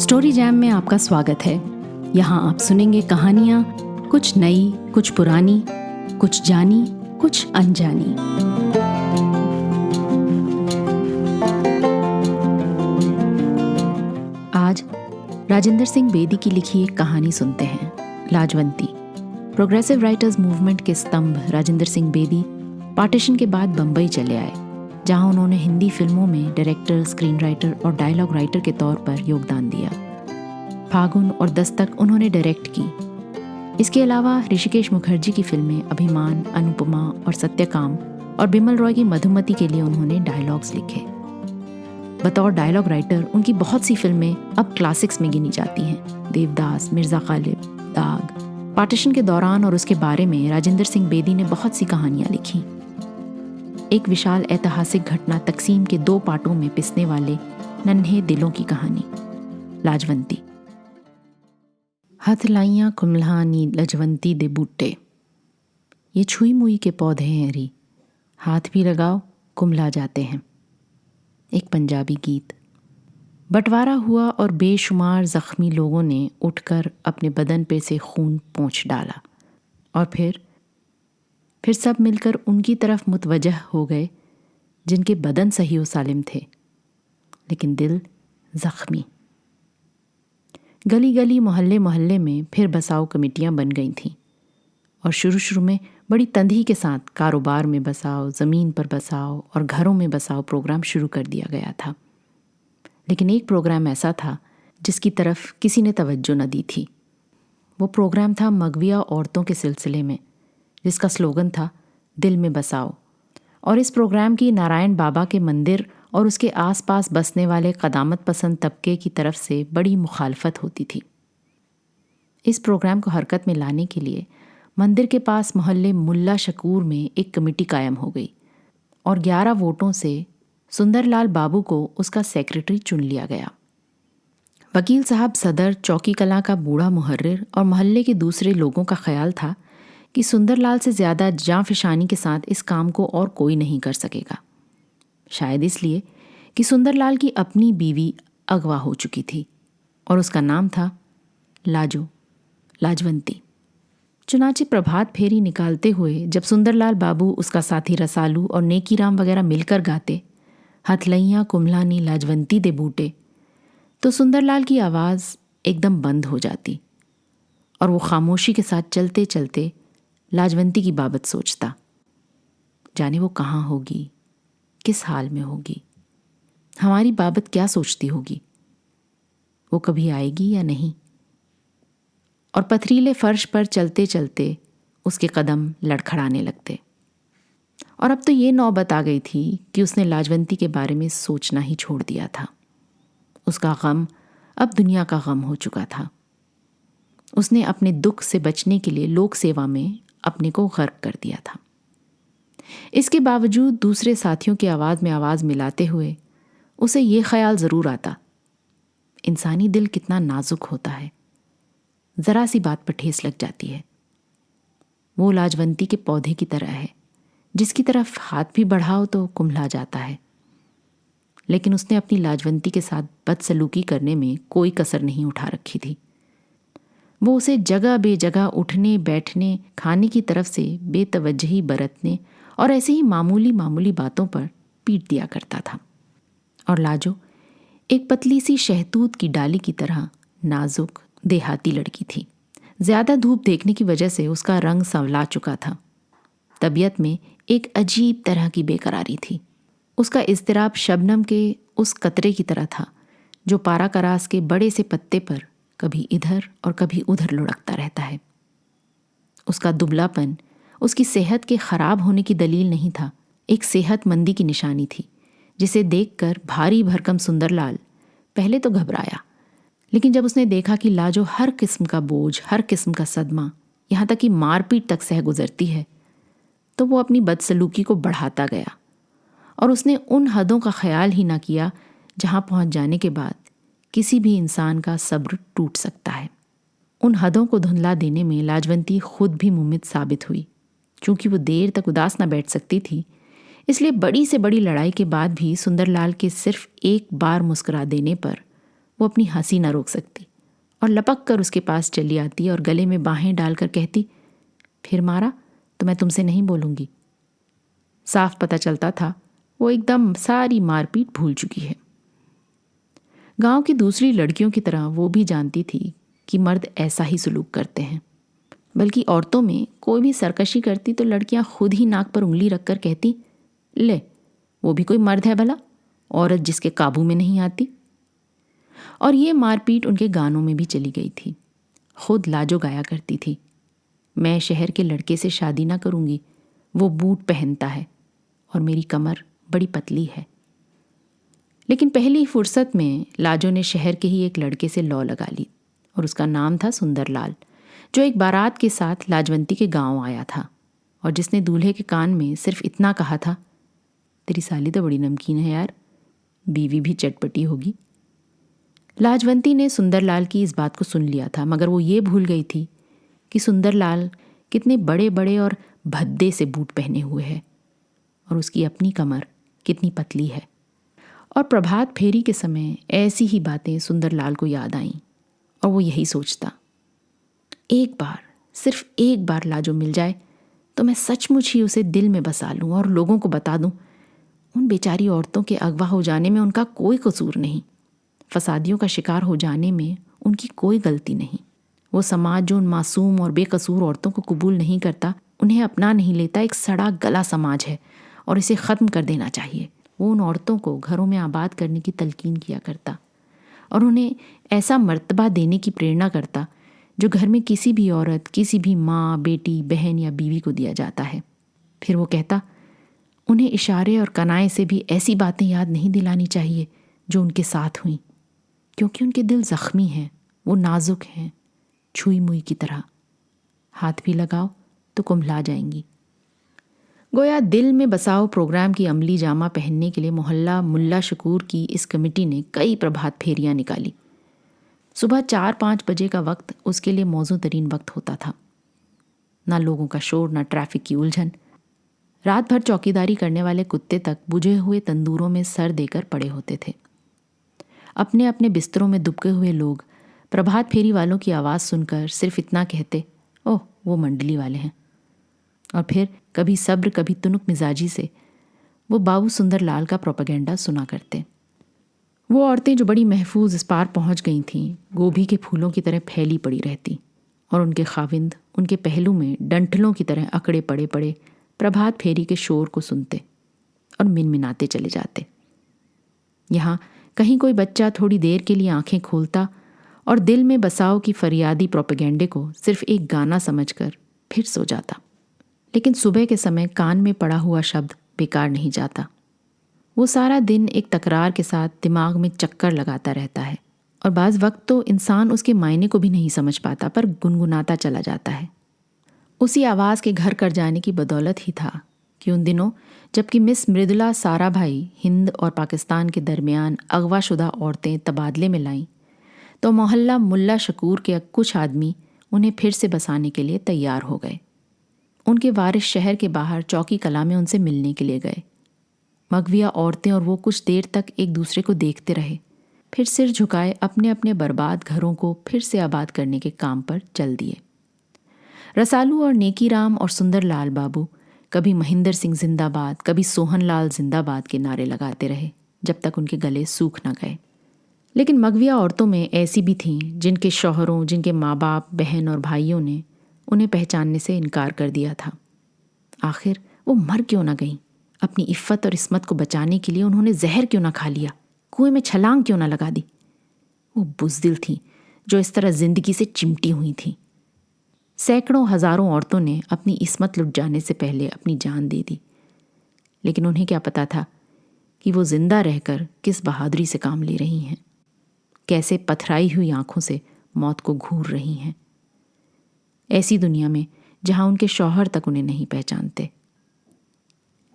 Story jam में आपका स्वागत है। यहाँ आप सुनेंगे कहानियाँ, कुछ नई, कुछ पुरानी, कुछ जानी, कुछ अनजानी। आज राजेंद्र सिंह बेदी की लिखी एक कहानी सुनते हैं, लाजवंती। प्रोग्रेसिव राइटर्स मूवमेंट के स्तंभ राजेंद्र सिंह बेदी पार्टीशन के बाद बंबई चले आए, जहां उन्होंने हिंदी फिल्मों में डायरेक्टर, स्क्रीन राइटर और डायलॉग राइटर के तौर पर योगदान दिया। फागुन और दस्तक उन्होंने डायरेक्ट की। इसके अलावा ऋषिकेश मुखर्जी की फिल्में अभिमान, अनुपमा और सत्यकाम और बिमल रॉय की मधुमती के लिए उन्होंने डायलॉग्स लिखे। बतौर डायलॉग राइटर उनकी बहुत सी फिल्में अब क्लासिक्स में गिनी जाती हैं। देवदास, मिर्जा गालिब, दाग। पार्टीशन के दौरान और उसके बारे में राजेंद्र सिंह बेदी ने बहुत सी कहानियां लिखी। एक विशाल ऐतिहासिक घटना तकसीम के 2 पार्टों में पिसने वाले नन्हे दिलों की कहानी, लाजवंती। हथ लाइयां कुम्ल्हानी लजवंती दे बूटे, ये छुई मुई के पौधे हैं हरी, हाथ भी लगाओ कुम्हला जाते हैं। एक पंजाबी गीत। बंटवारा हुआ और बेशुमार जख्मी लोगों ने उठकर अपने बदन पे से खून पोंछ डाला और फिर सब मिलकर उनकी तरफ मुतवज्जह हो गए जिनके बदन सही व सालिम थे, लेकिन दिल जख्मी। गली गली, मोहल्ले मोहल्ले में फिर बसाओ कमेटियां बन गई थीं और शुरू में बड़ी तंधी के साथ कारोबार में बसाओ, ज़मीन पर बसाओ और घरों में बसाओ प्रोग्राम शुरू कर दिया गया था। लेकिन एक प्रोग्राम ऐसा था जिसकी तरफ किसी ने तवज्जो न दी थी। वो प्रोग्राम था मगविया औरतों के सिलसिले में, जिसका स्लोगन था दिल में बसाओ। और इस प्रोग्राम की नारायण बाबा के मंदिर और उसके आसपास बसने वाले क़दामत पसंद तबके की तरफ से बड़ी मुखालफत होती थी। इस प्रोग्राम को हरकत में लाने के लिए मंदिर के पास मोहल्ले मुल्ला शकूर में एक कमेटी कायम हो गई और 11 वोटों से सुंदरलाल बाबू को उसका सेक्रेटरी चुन लिया गया। वकील साहब सदर, चौकी कलां का बूढ़ा मुहर्रिर और मोहल्ले के दूसरे लोगों का ख्याल था कि सुंदरलाल से ज़्यादा जांफिशानी के साथ इस काम को और कोई नहीं कर सकेगा। शायद इसलिए कि सुंदरलाल की अपनी बीवी अगवा हो चुकी थी और उसका नाम था लाजवंती। चुनाचे प्रभात फेरी निकालते हुए जब सुंदरलाल बाबू, उसका साथी रसालू और नेकीराम वगैरह मिलकर गाते हथलैयां कुम्हलानी लाजवंती दे बूटे, तो सुंदरलाल की आवाज़ एकदम बंद हो जाती और वो खामोशी के साथ चलते चलते लाजवंती की बाबत सोचता। जाने वो कहाँ होगी, किस हाल में होगी, हमारी बाबत क्या सोचती होगी, वो कभी आएगी या नहीं। और पथरीले फर्श पर चलते चलते उसके कदम लड़खड़ाने लगते। और अब तो ये नौबत आ गई थी कि उसने लाजवंती के बारे में सोचना ही छोड़ दिया था। उसका गम अब दुनिया का गम हो चुका था। उसने अपने दुख से बचने के लिए लोक सेवा में अपने को गर्क कर दिया था। इसके बावजूद दूसरे साथियों की आवाज़ में आवाज़ मिलाते हुए उसे ये ख्याल ज़रूर आता, इंसानी दिल कितना नाजुक होता है, ज़रा सी बात पर ठेस लग जाती है। वो लाजवंती के पौधे की तरह है, जिसकी तरफ हाथ भी बढ़ाओ तो कुम्हला जाता है। लेकिन उसने अपनी लाजवंती के साथ बदसलूकी करने में कोई कसर नहीं उठा रखी थी। वो उसे जगह बेजगह उठने, बैठने, खाने की तरफ से बेतवज्जही बरतने और ऐसे ही मामूली बातों पर पीट दिया करता था। और लाजो एक पतली सी शहतूत की डाली की तरह नाजुक देहाती लड़की थी। ज़्यादा धूप देखने की वजह से उसका रंग संवला चुका था। तबीयत में एक अजीब तरह की बेकरारी थी। उसका इज़्तिराब शबनम के उस कतरे की तरह था जो पाराकरास के बड़े से पत्ते पर कभी इधर और कभी उधर लुढ़कता रहता है। उसका दुबलापन उसकी सेहत के ख़राब होने की दलील नहीं था, एक सेहतमंदी की निशानी थी, जिसे देखकर भारी भरकम सुंदरलाल पहले तो घबराया, लेकिन जब उसने देखा कि लाजो हर किस्म का बोझ, हर किस्म का सदमा, यहाँ तक कि मारपीट तक सह गुजरती है, तो वो अपनी बदसलूकी को बढ़ाता गया और उसने उन हदों का ख्याल ही ना किया जहाँ पहुँच जाने के बाद किसी भी इंसान का सब्र टूट सकता है। उन हदों को धुंधला देने में लाजवंती खुद भी मुमित साबित हुई। चूँकि वो देर तक उदास न बैठ सकती थी, इसलिए बड़ी से बड़ी लड़ाई के बाद भी सुंदरलाल के सिर्फ एक बार मुस्कुरा देने पर वो अपनी हंसी न रोक सकती और लपक कर उसके पास चली आती और गले में बाहें डालकर कहती, फिर मारा तो मैं तुमसे नहीं बोलूँगी। साफ पता चलता था वो एकदम सारी मारपीट भूल चुकी है। गांव की दूसरी लड़कियों की तरह वो भी जानती थी कि मर्द ऐसा ही सुलूक करते हैं। बल्कि औरतों में कोई भी सरकशी करती तो लड़कियां खुद ही नाक पर उंगली रखकर कहती, ले वो भी कोई मर्द है भला, औरत जिसके काबू में नहीं आती। और ये मारपीट उनके गानों में भी चली गई थी। खुद लाजो गाया करती थी, मैं शहर के लड़के से शादी ना करूंगी, वो बूट पहनता है और मेरी कमर बड़ी पतली है। लेकिन पहली फुर्सत में लाजो ने शहर के ही एक लड़के से लौ लगा ली और उसका नाम था सुंदरलाल, जो एक बारात के साथ लाजवंती के गांव आया था और जिसने दूल्हे के कान में सिर्फ इतना कहा था, तेरी साली तो बड़ी नमकीन है यार, बीवी भी चटपटी होगी। लाजवंती ने सुंदरलाल की इस बात को सुन लिया था, मगर वो ये भूल गई थी कि सुंदरलाल कितने बड़े बड़े और भद्दे से बूट पहने हुए है और उसकी अपनी कमर कितनी पतली है। और प्रभात फेरी के समय ऐसी ही बातें सुंदरलाल को याद आईं और वो यही सोचता, एक बार, सिर्फ एक बार लाजो मिल जाए तो मैं सचमुच ही उसे दिल में बसा लूं और लोगों को बता दूं, उन बेचारी औरतों के अगवा हो जाने में उनका कोई कसूर नहीं, फसादियों का शिकार हो जाने में उनकी कोई गलती नहीं। वो समाज जो उन मासूम और बेकसूर औरतों को कबूल नहीं करता, उन्हें अपना नहीं लेता, एक सड़ा गला समाज है और इसे ख़त्म कर देना चाहिए। वो उन औरतों को घरों में आबाद करने की तलकीन किया करता और उन्हें ऐसा मर्तबा देने की प्रेरणा करता जो घर में किसी भी औरत, किसी भी माँ, बेटी, बहन या बीवी को दिया जाता है। फिर वो कहता, उन्हें इशारे और कनाए से भी ऐसी बातें याद नहीं दिलानी चाहिए जो उनके साथ हुई, क्योंकि उनके दिल ज़ख्मी हैं, वो नाजुक हैं, छुई मुई की तरह, हाथ भी लगाओ तो कुम्भला जाएंगी। गोया दिल में बसाओ प्रोग्राम की अमली जामा पहनने के लिए मोहल्ला मुल्ला शकूर की इस कमेटी ने कई प्रभात फेरियां निकाली। सुबह 4-5 बजे का वक्त उसके लिए मौजू तरीन वक्त होता था। ना लोगों का शोर, ना ट्रैफिक की उलझन। रात भर चौकीदारी करने वाले कुत्ते तक बुझे हुए तंदूरों में सर देकर पड़े होते थे। अपने अपने बिस्तरों में दुबके हुए लोग प्रभात फेरी वालों की आवाज़ सुनकर सिर्फ इतना कहते, ओह वो मंडली वाले हैं। और फिर कभी सब्र कभी तुनुक मिजाजी से वो बाबू सुंदरलाल का प्रोपेगेंडा सुना करते। वो औरतें जो बड़ी महफूज इस पार पहुंच गई थीं, गोभी के फूलों की तरह फैली पड़ी रहती और उनके खाविंद उनके पहलू में डंठलों की तरह अकड़े पड़े पड़े प्रभात फेरी के शोर को सुनते और मिनमिनाते चले जाते। यहाँ कहीं कोई बच्चा थोड़ी देर के लिए आंखें खोलता और दिल में बसाओ की फरियादी प्रोपेगेंडे को सिर्फ एक गाना समझकर फिर सो जाता। लेकिन सुबह के समय कान में पड़ा हुआ शब्द बेकार नहीं जाता। वो सारा दिन एक तकरार के साथ दिमाग में चक्कर लगाता रहता है और बाज़ वक्त तो इंसान उसके मायने को भी नहीं समझ पाता, पर गुनगुनाता चला जाता है। उसी आवाज़ के घर कर जाने की बदौलत ही था कि उन दिनों जबकि मिस मृदुला साराभाई हिंद और पाकिस्तान के दरमियान अगवाशुदा औरतें तबादले में लाईं, तो मोहल्ला मुल्ला शकूर के कुछ आदमी उन्हें फिर से बसाने के लिए तैयार हो गए। उनके वारिस शहर के बाहर चौकी कला में उनसे मिलने के लिए गए। मगविया औरतें और वो कुछ देर तक एक दूसरे को देखते रहे, फिर सिर झुकाए अपने अपने बर्बाद घरों को फिर से आबाद करने के काम पर चल दिए। रसालू और नेकीराम और सुंदरलाल बाबू कभी महेंद्र सिंह जिंदाबाद, कभी सोहनलाल जिंदाबाद के नारे लगाते रहे जब तक उनके गले सूख न गए। लेकिन मगविया औरतों में ऐसी भी थीं जिनके शौहरों, जिनके माँ बाप, बहन और भाइयों ने उन्हें पहचानने से इनकार कर दिया था। आखिर वो मर क्यों ना गईं? अपनी इफ़्फ़त और इस्मत को बचाने के लिए उन्होंने जहर क्यों ना खा लिया? कुएं में छलांग क्यों ना लगा दी? वो बुज़दिल थीं जो इस तरह जिंदगी से चिमटी हुई थीं। सैकड़ों हज़ारों औरतों ने अपनी इस्मत लुट जाने से पहले अपनी जान दे दी, लेकिन उन्हें क्या पता था कि वो जिंदा रहकर किस बहादुरी से काम ले रही हैं, कैसे पथराई हुई आंखों से मौत को घूर रही हैं, ऐसी दुनिया में जहां उनके शौहर तक उन्हें नहीं पहचानते।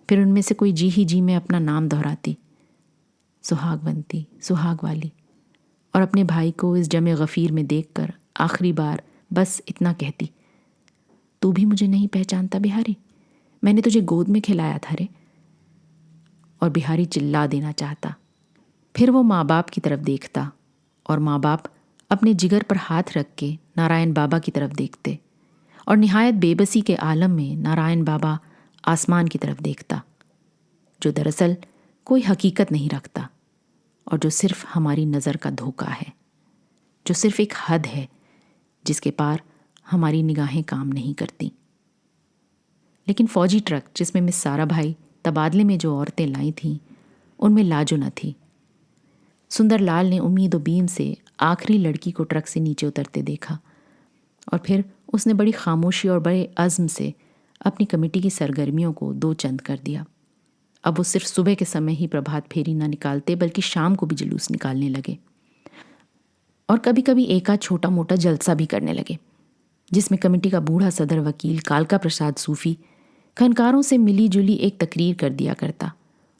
फिर उनमें से कोई जी ही जी में अपना नाम दोहराती, सुहागवंती, सुहाग वाली, और अपने भाई को इस जमे गफ़ीर में देखकर आखिरी बार बस इतना कहती, तू भी मुझे नहीं पहचानता बिहारी, मैंने तुझे गोद में खिलाया था रे। और बिहारी चिल्ला देना चाहता। फिर वो माँ बाप की तरफ देखता और माँ बाप अपने जिगर पर हाथ रख के नारायण बाबा की तरफ देखते और निहायत बेबसी के आलम में नारायण बाबा आसमान की तरफ देखता, जो दरअसल कोई हकीकत नहीं रखता और जो सिर्फ हमारी नज़र का धोखा है, जो सिर्फ एक हद है जिसके पार हमारी निगाहें काम नहीं करती। लेकिन फौजी ट्रक जिसमें मिस सारा भाई तबादले में जो औरतें लाई थीं, उनमें लाजो न थी। सुंदरलाल ने उम्मीद व बीम से आखिरी लड़की को ट्रक से नीचे उतरते देखा और फिर उसने बड़ी खामोशी और बड़े अज़्म से अपनी कमेटी की सरगर्मियों को दो चंद कर दिया। अब वो सिर्फ सुबह के समय ही प्रभात फेरी न निकालते बल्कि शाम को भी जुलूस निकालने लगे और कभी कभी एकाध छोटा मोटा जलसा भी करने लगे, जिसमें कमेटी का बूढ़ा सदर वकील कालका प्रसाद सूफी खनकारों से मिली जुली एक तकरीर कर दिया करता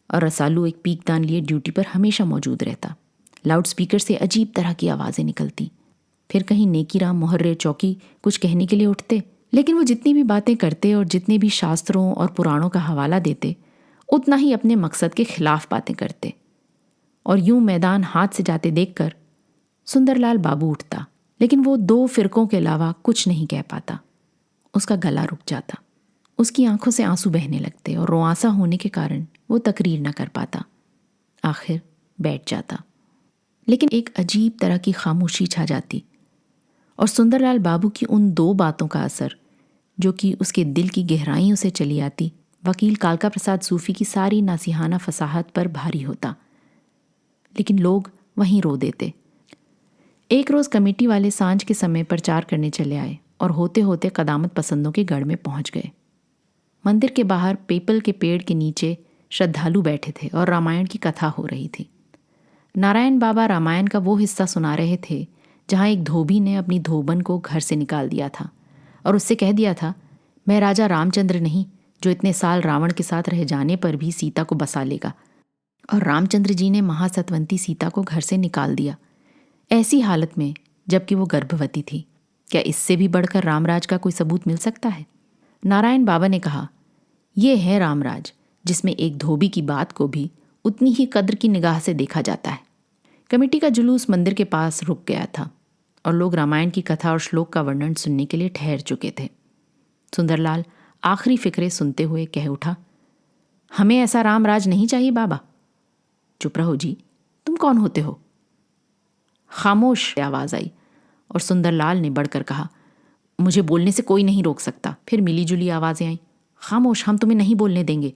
और रसालू एक पीकदान लिए ड्यूटी पर हमेशा मौजूद रहता। लाउड स्पीकर से अजीब तरह की आवाज़ें निकलती। फिर कहीं नेकीराम मुहर्रे चौकी कुछ कहने के लिए उठते, लेकिन वो जितनी भी बातें करते और जितने भी शास्त्रों और पुराणों का हवाला देते, उतना ही अपने मकसद के खिलाफ बातें करते। और यूं मैदान हाथ से जाते देखकर सुंदरलाल बाबू उठता, लेकिन वो दो फिरकों के अलावा कुछ नहीं कह पाता। उसका गला रुक जाता, उसकी आंखों से आंसू बहने लगते और रुआंसा होने के कारण वो तकरीर न कर पाता। आखिर बैठ जाता, लेकिन एक अजीब तरह की खामोशी छा जाती और सुंदरलाल बाबू की उन दो बातों का असर, जो कि उसके दिल की गहराइयों से चली आती, वकील कालका प्रसाद सूफी की सारी नासिहाना फसाहत पर भारी होता। लेकिन लोग वहीं रो देते। एक रोज़ कमेटी वाले सांझ के समय प्रचार करने चले आए और होते होते कदामत पसंदों के गढ़ में पहुंच गए। मंदिर के बाहर पीपल के पेड़ के नीचे श्रद्धालु बैठे थे और रामायण की कथा हो रही थी। नारायण बाबा रामायण का वो हिस्सा सुना रहे थे जहाँ एक धोबी ने अपनी धोबन को घर से निकाल दिया था और उससे कह दिया था, मैं राजा रामचंद्र नहीं जो इतने साल रावण के साथ रह जाने पर भी सीता को बसा लेगा। और रामचंद्र जी ने महासतवंती सीता को घर से निकाल दिया, ऐसी हालत में जबकि वो गर्भवती थी। क्या इससे भी बढ़कर रामराज का कोई सबूत मिल सकता है? नारायण बाबा ने कहा, ये है रामराज जिसमें एक धोबी की बात को भी उतनी ही कद्र की निगाह से देखा जाता है। कमेटी का जुलूस मंदिर के पास रुक गया था और लोग रामायण की कथा और श्लोक का वर्णन सुनने के लिए ठहर चुके थे। सुंदरलाल आखिरी फिक्रे सुनते हुए कह उठा, हमें ऐसा रामराज नहीं चाहिए बाबा। चुप रहो जी, तुम कौन होते हो? खामोश आवाज आई और सुंदरलाल ने बढ़कर कहा, मुझे बोलने से कोई नहीं रोक सकता। फिर मिली जुली आवाजें आई, खामोश, हम तुम्हें नहीं बोलने देंगे।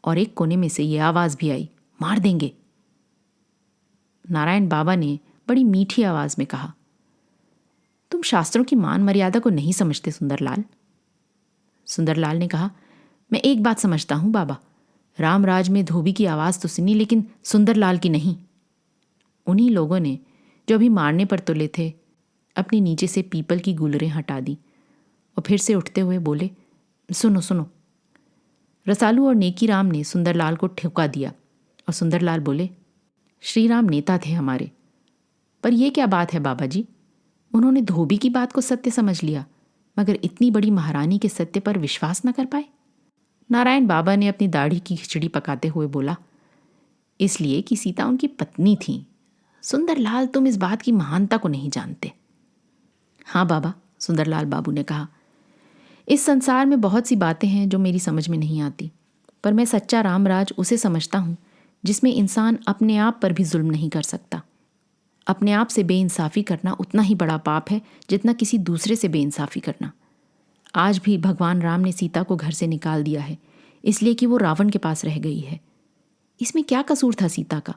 और एक कोने में से यह आवाज भी आई, मार देंगे। नारायण बाबा ने बड़ी मीठी आवाज में कहा, तुम शास्त्रों की मान मर्यादा को नहीं समझते सुंदरलाल। सुंदरलाल ने कहा, मैं एक बात समझता हूं बाबा, रामराज में धोबी की आवाज तो सुनी, लेकिन सुंदरलाल की नहीं। उन्हीं लोगों ने जो अभी मारने पर तुले थे अपने नीचे से पीपल की गुलरें हटा दी और फिर से उठते हुए बोले, सुनो सुनो। रसालू और नेकीराम ने सुंदरलाल को ठुका दिया और सुंदरलाल बोले, श्री राम नेता थे हमारे, पर यह क्या बात है बाबा जी, उन्होंने धोबी की बात को सत्य समझ लिया मगर इतनी बड़ी महारानी के सत्य पर विश्वास न कर पाए। नारायण बाबा ने अपनी दाढ़ी की खिचड़ी पकाते हुए बोला, इसलिए कि सीता उनकी पत्नी थी। सुंदरलाल, तुम इस बात की महानता को नहीं जानते। हाँ बाबा, सुंदरलाल बाबू ने कहा, इस संसार में बहुत सी बातें हैं जो मेरी समझ में नहीं आती, पर मैं सच्चा रामराज उसे समझता हूँ जिसमें इंसान अपने आप पर भी जुल्म नहीं कर सकता। अपने आप से बेइंसाफ़ी करना उतना ही बड़ा पाप है जितना किसी दूसरे से बेइंसाफ़ी करना। आज भी भगवान राम ने सीता को घर से निकाल दिया है इसलिए कि वो रावण के पास रह गई है। इसमें क्या कसूर था सीता का?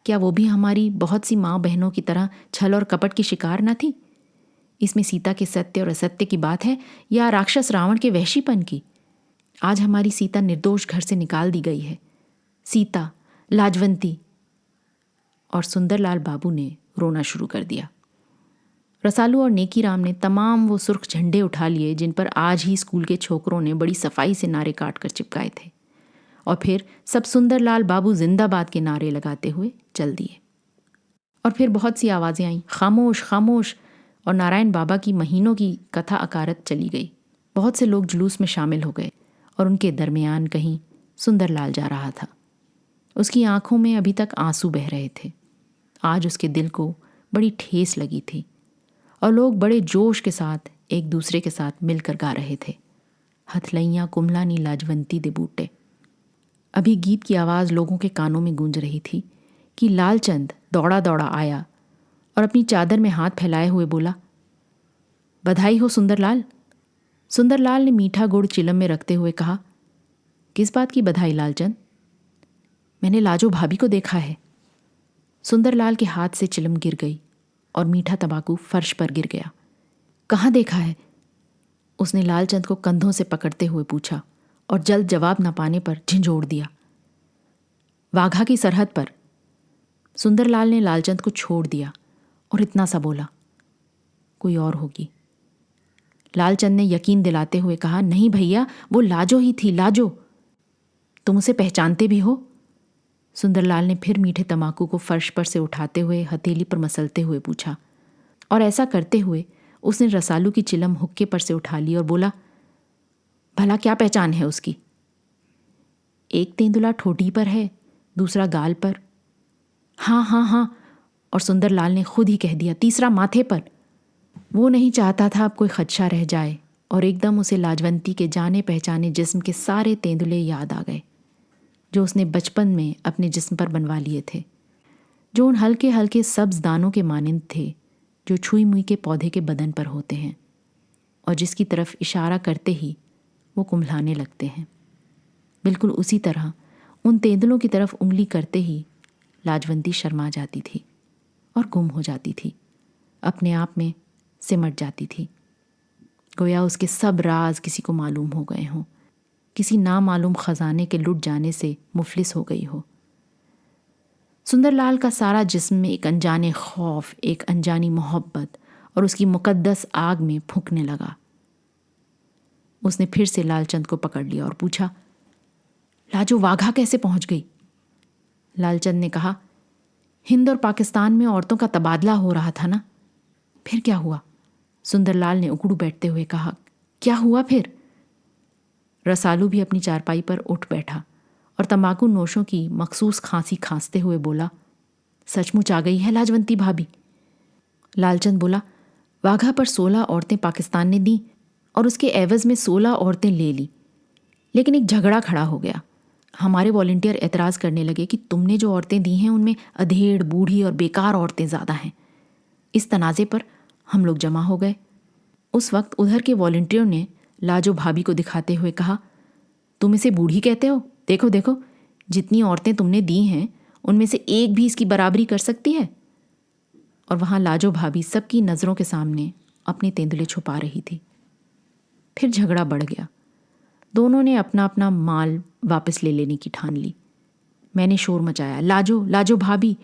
क्या वो भी हमारी बहुत सी माँ बहनों की तरह छल और कपट की शिकार न थी? इसमें सीता के सत्य और असत्य की बात है या राक्षस रावण के वहशीपन की? आज हमारी सीता निर्दोष घर से निकाल दी गई है। सीता, लाजवंती। और सुंदरलाल बाबू ने रोना शुरू कर दिया। रसालू और नेकीराम ने तमाम वो सुर्ख झंडे उठा लिए जिन पर आज ही स्कूल के छोकरों ने बड़ी सफाई से नारे काट कर चिपकाए थे और फिर सब सुंदरलाल बाबू जिंदाबाद के नारे लगाते हुए चल दिए। और फिर बहुत सी आवाज़ें आईं, खामोश खामोश, और नारायण बाबा की महीनों की कथा अकारत चली गई। बहुत से लोग जुलूस में शामिल हो गए और उनके दरमियान कहीं सुंदरलाल जा रहा था। उसकी आंखों में अभी तक आंसू बह रहे थे। आज उसके दिल को बड़ी ठेस लगी थी और लोग बड़े जोश के साथ एक दूसरे के साथ मिलकर गा रहे थे, हथलैयां कुम्हलानी लाजवंती दे बूटे। अभी गीत की आवाज़ लोगों के कानों में गूंज रही थी कि लालचंद दौड़ा दौड़ा आया और अपनी चादर में हाथ फैलाए हुए बोला, बधाई हो सुंदरलाल। सुंदरलाल ने मीठा गुड़ चिलम में रखते हुए कहा, किस बात की बधाई लालचंद? मैंने लाजो भाभी को देखा है। सुंदरलाल के हाथ से चिलम गिर गई और मीठा तंबाकू फर्श पर गिर गया। कहाँ देखा है? उसने लालचंद को कंधों से पकड़ते हुए पूछा और जल्द जवाब न पाने पर झिंझोड़ दिया, वाघा की सरहद पर। सुंदरलाल ने लालचंद को छोड़ दिया और इतना सा बोला, कोई और होगी। लालचंद ने यकीन दिलाते हुए कहा, नहीं भैया, वो लाजो ही थी, लाजो। तुम उसे पहचानते भी हो? सुंदरलाल ने फिर मीठे तंबाकू को फर्श पर से उठाते हुए हथेली पर मसलते हुए पूछा, और ऐसा करते हुए उसने रसालू की चिलम हुक्के पर से उठा ली और बोला, भला क्या पहचान है उसकी? एक तेंदुला ठोटी पर है, दूसरा गाल पर। हाँ हाँ हाँ, और सुंदरलाल ने खुद ही कह दिया, तीसरा माथे पर। वो नहीं चाहता था अब कोई खदशा रह जाए और एकदम उसे लाजवंती के जाने पहचाने जिस्म के सारे तेंदुले याद आ गए जो उसने बचपन में अपने जिस्म पर बनवा लिए थे, जो उन हल्के हल्के सब्ज दानों के मानिंद थे जो छुई मुई के पौधे के बदन पर होते हैं और जिसकी तरफ इशारा करते ही वो कुम्हलाने लगते हैं। बिल्कुल उसी तरह उन तेंदुलों की तरफ उंगली करते ही लाजवंती शर्मा जाती थी और गुम हो जाती थी, अपने आप में सिमट जाती थी, गोया उसके सब राज किसी को मालूम हो गए हों, किसी नामालूम खजाने के लुट जाने से मुफलिस हो गई हो। सुंदरलाल का सारा जिस्म में एक अनजाने खौफ, एक अनजानी मोहब्बत और उसकी मुकद्दस आग में फूंकने लगा। उसने फिर से लालचंद को पकड़ लिया और पूछा, लाजो वाघा कैसे पहुंच गई? लालचंद ने कहा, हिंद और पाकिस्तान में औरतों का तबादला हो रहा था ना। फिर क्या हुआ? सुंदरलाल ने उकड़ू बैठते हुए कहा, क्या हुआ फिर? रसालू भी अपनी चारपाई पर उठ बैठा और तंबाकू नोशों की मखसूस खांसी खांसते हुए बोला, सचमुच आ गई है लाजवंती भाभी। लालचंद बोला, वाघा पर 16 औरतें पाकिस्तान ने दी और उसके एवज में 16 औरतें ले ली, लेकिन एक झगड़ा खड़ा हो गया। हमारे वॉलंटियर एतराज़ करने लगे कि तुमने जो औरतें दी हैं उनमें अधेड़, बूढ़ी और बेकार औरतें ज़्यादा हैं। इस तनाज़े पर हम लोग जमा हो गए। उस वक्त उधर के वॉलंटियर ने लाजो भाभी को दिखाते हुए कहा, तुम इसे बूढ़ी कहते हो? देखो देखो, जितनी औरतें तुमने दी हैं उनमें से एक भी इसकी बराबरी कर सकती है। और वहाँ लाजो भाभी सबकी नज़रों के सामने अपने तेंदुले छुपा रही थी। फिर झगड़ा बढ़ गया। दोनों ने अपना अपना माल वापस ले लेने की ठान ली। मैंने शोर मचाया, लाजो लाजो भाभी,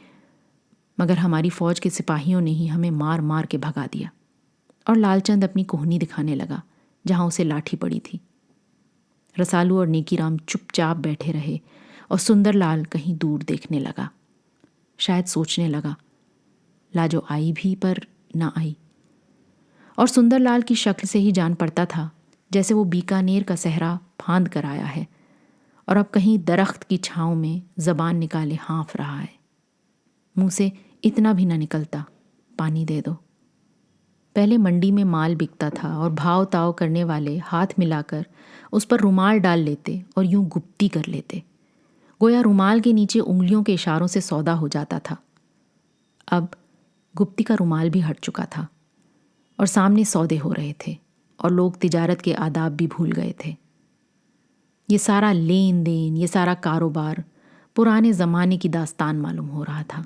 मगर हमारी फौज के सिपाहियों ने ही हमें मार मार के भगा दिया और लालचंद अपनी कोहनी दिखाने लगा जहाँ उसे लाठी पड़ी थी। रसालू और नेकीराम चुपचाप बैठे रहे और सुंदरलाल कहीं दूर देखने लगा, शायद सोचने लगा, लाजो आई भी पर ना आई। और सुंदरलाल की शक्ल से ही जान पड़ता था जैसे वो बीकानेर का सहरा फांद कर आया है और अब कहीं दरख्त की छांव में जबान निकाले हाँफ रहा है। मुंह से इतना भी ना निकलता, पानी दे दो। पहले मंडी में माल बिकता था और भाव ताव करने वाले हाथ मिलाकर उस पर रुमाल डाल लेते और यूं गुप्ती कर लेते, गोया रुमाल के नीचे उंगलियों के इशारों से सौदा हो जाता था। अब गुप्ती का रुमाल भी हट चुका था और सामने सौदे हो रहे थे और लोग तिजारत के आदाब भी भूल गए थे। ये सारा लेन देन, ये सारा कारोबार पुराने ज़माने की दास्तान मालूम हो रहा था,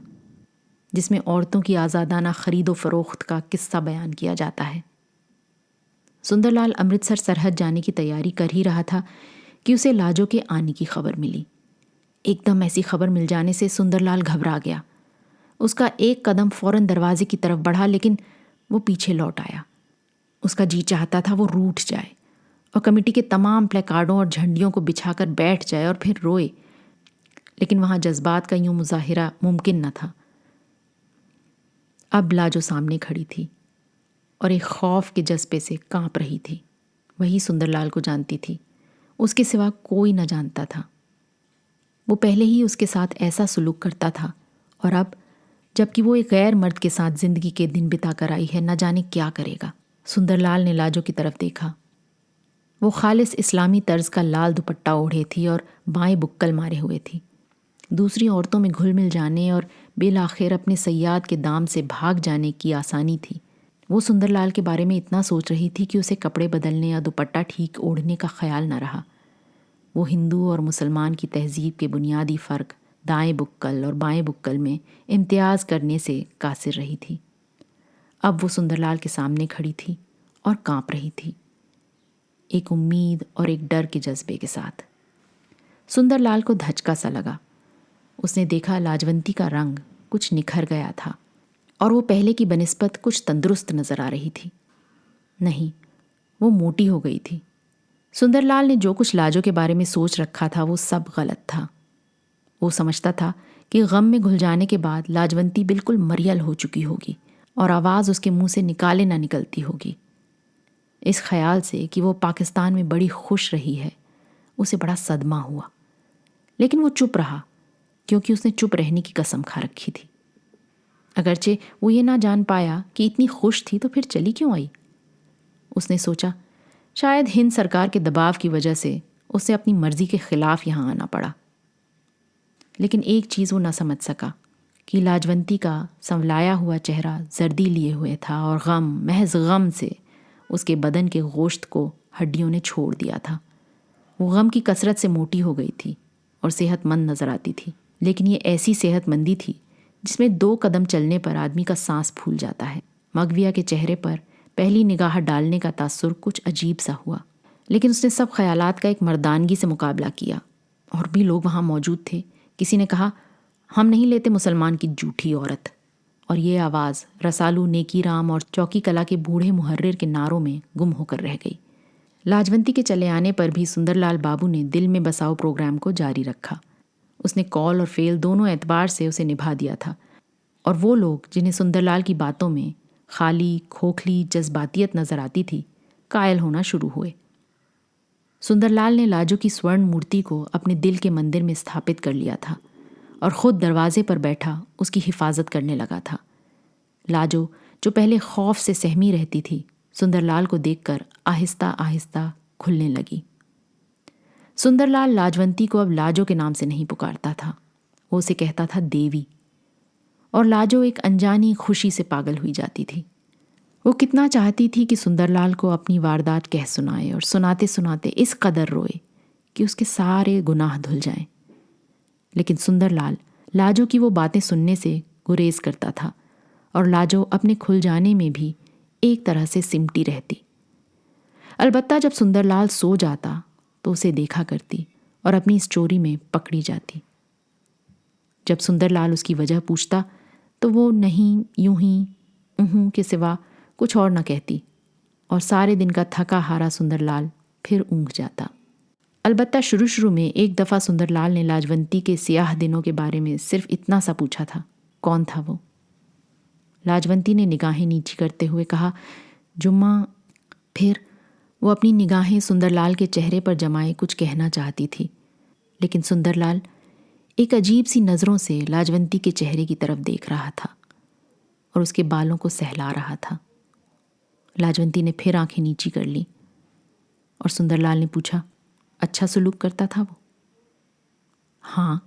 जिसमें औरतों की आज़ादाना खरीदो फरोख्त का किस्सा बयान किया जाता है। सुंदरलाल अमृतसर सरहद जाने की तैयारी कर ही रहा था कि उसे लाजो के आने की खबर मिली। एकदम ऐसी खबर मिल जाने से सुंदरलाल घबरा गया। उसका एक कदम फौरन दरवाजे की तरफ बढ़ा, लेकिन वो पीछे लौट आया। उसका जी चाहता था वो रूठ जाए और कमेटी के तमाम प्लेकार्डों और झंडियों को बिछाकर बैठ जाए और फिर रोए, लेकिन वहाँ जज्बात का यूं मुजाहिरा मुमकिन न था। अब लाजो सामने खड़ी थी और एक खौफ के जज्बे से कांप रही थी। वही सुंदरलाल को जानती थी, उसके सिवा कोई न जानता था। वो पहले ही उसके साथ ऐसा सुलूक करता था और अब जबकि वो एक गैर मर्द के साथ जिंदगी के दिन बिताकर आई है, न जाने क्या करेगा। सुंदरलाल ने लाजो की तरफ देखा। वो खालिस इस्लामी तर्ज का लाल दुपट्टा ओढ़े थी और बाएं बुक्कल मारे हुए थी। दूसरी औरतों में घुल मिल जाने और बिलाखिर अपने सयाद के दाम से भाग जाने की आसानी थी। वो सुंदरलाल के बारे में इतना सोच रही थी कि उसे कपड़े बदलने या दुपट्टा ठीक ओढ़ने का ख्याल न रहा। वो हिंदू और मुसलमान की तहजीब के बुनियादी फ़र्क दाएं बुक्कल और बाएं बुक्कल में इम्तियाज़ करने से कासिर रही थी। अब वो सुंदरलाल के सामने खड़ी थी और कांप रही थी, एक उम्मीद और एक डर के जज्बे के साथ। सुंदरलाल को धचका सा लगा। उसने देखा लाजवंती का रंग कुछ निखर गया था और वो पहले की बनिस्बत कुछ तंदुरुस्त नजर आ रही थी। नहीं, वो मोटी हो गई थी। सुंदरलाल ने जो कुछ लाजो के बारे में सोच रखा था वो सब गलत था। वो समझता था कि गम में घुल जाने के बाद लाजवंती बिल्कुल मरियल हो चुकी होगी और आवाज़ उसके मुंह से निकाले ना निकलती होगी। इस ख्याल से कि वो पाकिस्तान में बड़ी खुश रही है, उसे बड़ा सदमा हुआ। लेकिन वो चुप रहा, क्योंकि उसने चुप रहने की कसम खा रखी थी। अगरचे वो ये ना जान पाया कि इतनी खुश थी तो फिर चली क्यों आई। उसने सोचा शायद हिंद सरकार के दबाव की वजह से उसे अपनी मर्जी के खिलाफ यहाँ आना पड़ा। लेकिन एक चीज़ वो ना समझ सका कि लाजवंती का संवलाया हुआ चेहरा जर्दी लिए हुए था और गम, महज गम से उसके बदन के गोश्त को हड्डियों ने छोड़ दिया था। वो गम की कसरत से मोटी हो गई थी और सेहतमंद नजर आती थी, लेकिन ये ऐसी सेहतमंदी थी जिसमें 2 कदम चलने पर आदमी का सांस फूल जाता है। मगविया के चेहरे पर पहली निगाह डालने का तासुर कुछ अजीब सा हुआ, लेकिन उसने सब ख्यालात का एक मर्दानगी से मुकाबला किया। और भी लोग वहाँ मौजूद थे। किसी ने कहा, हम नहीं लेते मुसलमान की जूठी औरत। और ये आवाज़ रसालू, नेकीराम और चौकी कला के बूढ़े मुहर्रिर के नारों में गुम होकर रह गई। लाजवंती के चले आने पर भी सुंदरलाल बाबू ने दिल में बसाओ प्रोग्राम को जारी रखा। उसने कॉल और फेल दोनों एतबार से उसे निभा दिया था। और वो लोग जिन्हें सुंदरलाल की बातों में खाली, खोखली जज्बातियत नजर आती थी, कायल होना शुरू हुए। सुंदरलाल ने लाजो की स्वर्ण मूर्ति को अपने दिल के मंदिर में स्थापित कर लिया था और खुद दरवाजे पर बैठा उसकी हिफाजत करने लगा था। लाजो, जो पहले खौफ से सहमी रहती थी, सुंदरलाल को देखकर आहिस्ता आहिस्ता खुलने लगी। सुंदरलाल लाजवंती को अब लाजो के नाम से नहीं पुकारता था, वो उसे कहता था देवी। और लाजो एक अनजानी खुशी से पागल हुई जाती थी। वो कितना चाहती थी कि सुंदरलाल को अपनी वारदात कह सुनाए और सुनाते सुनाते इस कदर रोए कि उसके सारे गुनाह धुल जाएं। लेकिन सुंदरलाल लाजो की वो बातें सुनने से गुरेज करता था और लाजो अपने खुल जाने में भी एक तरह से सिमटी रहती। अलबत्ता जब सुंदरलाल सो जाता तो उसे देखा करती और अपनी स्टोरी में पकड़ी जाती। जब सुंदरलाल उसकी वजह पूछता तो वो नहीं, यूं ही, उहूं के सिवा कुछ और न कहती और सारे दिन का थका हारा सुंदरलाल फिर ऊँघ जाता। अलबत्ता शुरू शुरू में एक दफ़ा सुंदरलाल ने लाजवंती के सियाह दिनों के बारे में सिर्फ इतना सा पूछा था, कौन था वो। लाजवंती ने निगाहें नीची करते हुए कहा, जुम्मा। फिर वो अपनी निगाहें सुंदरलाल के चेहरे पर जमाए कुछ कहना चाहती थी, लेकिन सुंदरलाल एक अजीब सी नज़रों से लाजवंती के चेहरे की तरफ देख रहा था और उसके बालों को सहला रहा था। लाजवंती ने फिर आंखें नीची कर ली और सुंदरलाल ने पूछा, अच्छा सलूक करता था वो? हाँ,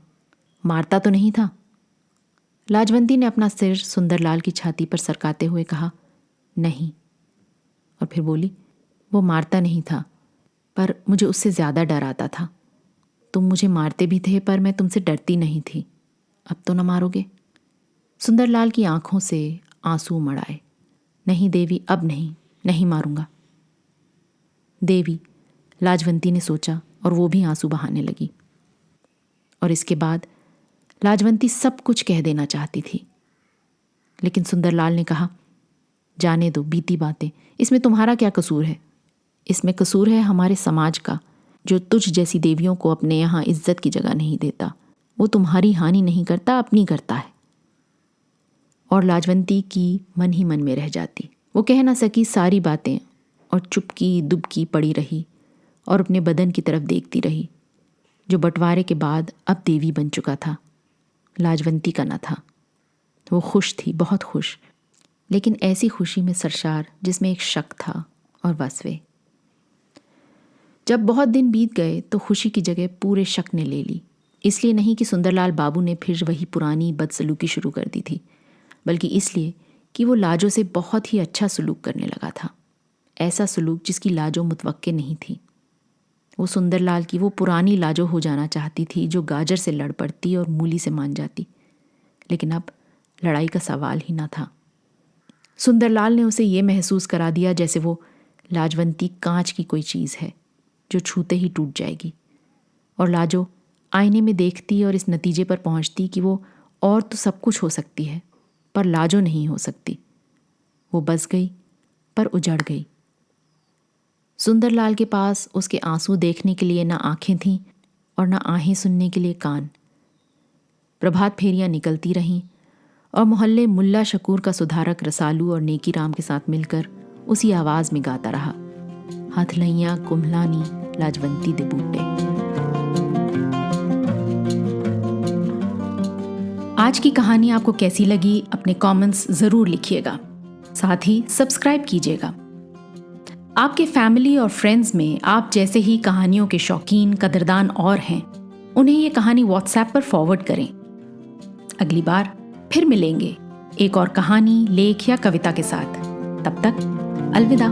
मारता तो नहीं था? लाजवंती ने अपना सिर सुंदरलाल की छाती पर सरकाते हुए कहा, नहीं। और फिर बोली, वो मारता नहीं था, पर मुझे उससे ज़्यादा डर आता था। तुम मुझे मारते भी थे, पर मैं तुमसे डरती नहीं थी। अब तो न मारोगे? सुंदरलाल की आंखों से आंसू उमड़ आए। नहीं देवी, अब नहीं, नहीं मारूंगा। देवी, लाजवंती ने सोचा और वो भी आंसू बहाने लगी। और इसके बाद लाजवंती सब कुछ कह देना चाहती थी, लेकिन सुंदरलाल ने कहा, जाने दो बीती बातें, इसमें तुम्हारा क्या कसूर है? इसमें कसूर है हमारे समाज का, जो तुझ जैसी देवियों को अपने यहाँ इज्जत की जगह नहीं देता। वो तुम्हारी हानि नहीं करता, अपनी करता है। और लाजवंती की मन ही मन में रह जाती। वो कह ना सकी सारी बातें और चुपकी दुबकी पड़ी रही और अपने बदन की तरफ देखती रही, जो बंटवारे के बाद अब देवी बन चुका था, लाजवंती का न था। वो खुश थी, बहुत खुश, लेकिन ऐसी खुशी में सरशार जिसमें एक शक था और वसवे। जब बहुत दिन बीत गए तो खुशी की जगह पूरे शक ने ले ली। इसलिए नहीं कि सुंदरलाल बाबू ने फिर वही पुरानी बदसलूकी शुरू कर दी थी, बल्कि इसलिए कि वो लाजो से बहुत ही अच्छा सलूक करने लगा था। ऐसा सलूक जिसकी लाजो मुतवक्के नहीं थी। वो सुंदरलाल की वो पुरानी लाजो हो जाना चाहती थी जो गाजर से लड़ पड़ती और मूली से मान जाती। लेकिन अब लड़ाई का सवाल ही ना था। सुंदरलाल ने उसे ये महसूस करा दिया जैसे वो लाजवंती कांच की कोई चीज़ है जो छूते ही टूट जाएगी। और लाजो आईने में देखती और इस नतीजे पर पहुंचती कि वो और तो सब कुछ हो सकती है, पर लाजो नहीं हो सकती। वो बस गई पर उजड़ गई। सुंदरलाल के पास उसके आंसू देखने के लिए ना आंखें थीं और ना आहें सुनने के लिए कान। प्रभात फेरियां निकलती रहीं और मोहल्ले मुल्ला शकूर का सुधारक रसालू और नेकी राम के साथ मिलकर उसी आवाज में गाता रहा, हथलैया कुम्हलानी लाजवंती दे बूटे। आज की कहानी आपको कैसी लगी अपने कमेंट्स ज़रूर लिखिएगा। साथ ही सब्सक्राइब कीजिएगा। आपके फैमिली और फ्रेंड्स में आप जैसे ही कहानियों के शौकीन कदरदान और हैं, उन्हें ये कहानी व्हाट्सएप पर फॉरवर्ड करें। अगली बार फिर मिलेंगे एक और कहानी, लेख या कविता के साथ। तब तक अलविदा।